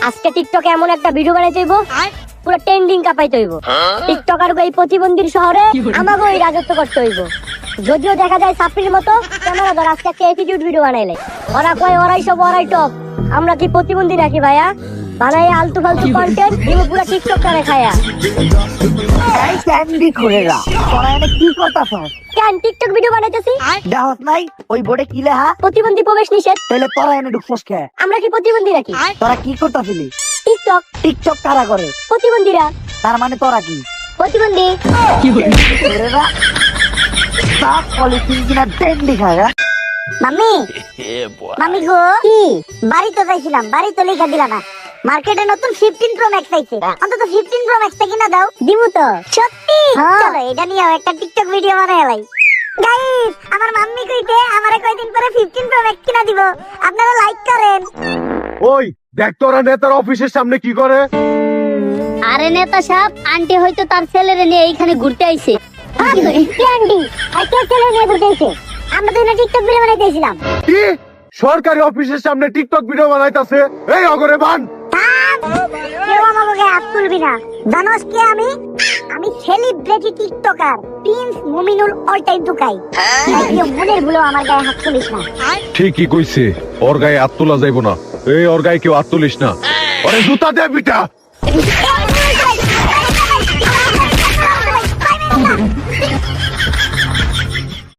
আজকে টিকটকে এমন একটা ভিডিও বানাইতে হইব পুরো ট্রেন্ডিং কাপাইতে হইব। টিকটকার এই প্রতিবন্ধীর শহরে আমাকে ওই রাজত্ব করতে হইব। যদিও দেখা যায় সাপ্রির মতো ক্যামেরা ধর আজকে একটা অ্যাটিটিউড ভিডিও বানাইলে ওরা কয় ওরাই সব ওরাই টপ। আমরা কি প্রতিবন্ধী নাকি ভাইয়া? বানাই আলতু ফালতু কন্টেন্ট দিব পুরো টিকটকারে খায়া। এই ক্যান্ডি করেরা তোরা এনে কি করতাছস? কেন টিকটক ভিডিও বানাইতেছি? দেহস নাই ওই বোর্ডে কি লেখা? প্রতিবন্ধী প্রবেশ নিষেধ। তাহলে তোরা এনে ঢুকছস কে? আমরা কি প্রতিবন্ধী নাকি? তোরা কি করতাছিলি? টিকটক। টিকটক কারা করে? প্রতিবন্ধীরা। তার মানে তোরা কি প্রতিবন্ধী। করেরা সাপ পলিথিন কিনা ট্রেন্ডি খায়। মাম্মি মাম্মি গো কি বাড়ি তো যাইছিলাম, বাড়ি তো লেখা দিলা না। মার্কেটে নতুন 15 প্রো ম্যাক্স আইছে, অন্তত 15 প্রো ম্যাক্স টা কিনা দাও। দিমু তো সত্যি। চলো এটা নিয়ে একটা টিকটক ভিডিও বানাইলাই। গাইস আমার মাম্মি কইতে আমারে কয়দিন পরে 15 প্রো ম্যাক্স কিনা দিব, আপনারা লাইক করেন। ওই দেখ তোরা নেতার অফিসের সামনে কি করে? আরে নেতা সাহেব, আন্টি হয়তো তার ছেলেরে নিয়ে এইখানে ঘুরতে আইছে। কি আন্টি? আর কে ছেলে নিয়ে ঘুরতে আইছে? আমরা তো না টিকটক ভিডিও বানাইতেছিলাম। কি সরকারি অফিসের সামনে টিকটক ভিডিও বানাইতাছে? এই অগরে বান। কেউ আমাকে হাত তুলবি না। জানোস কে আমি? আমি celebrity TikToker Prince Mominul all time Tukai. কেউ মনের ভুলো আমার গায়ে হাত তুলিস না। ঠিকই কইছে, ওর গায়ে হাত তোলা যাইব না। এই ওর গায়ে কেউ হাত তুলিস না, ওরে জুতা দে বিটা।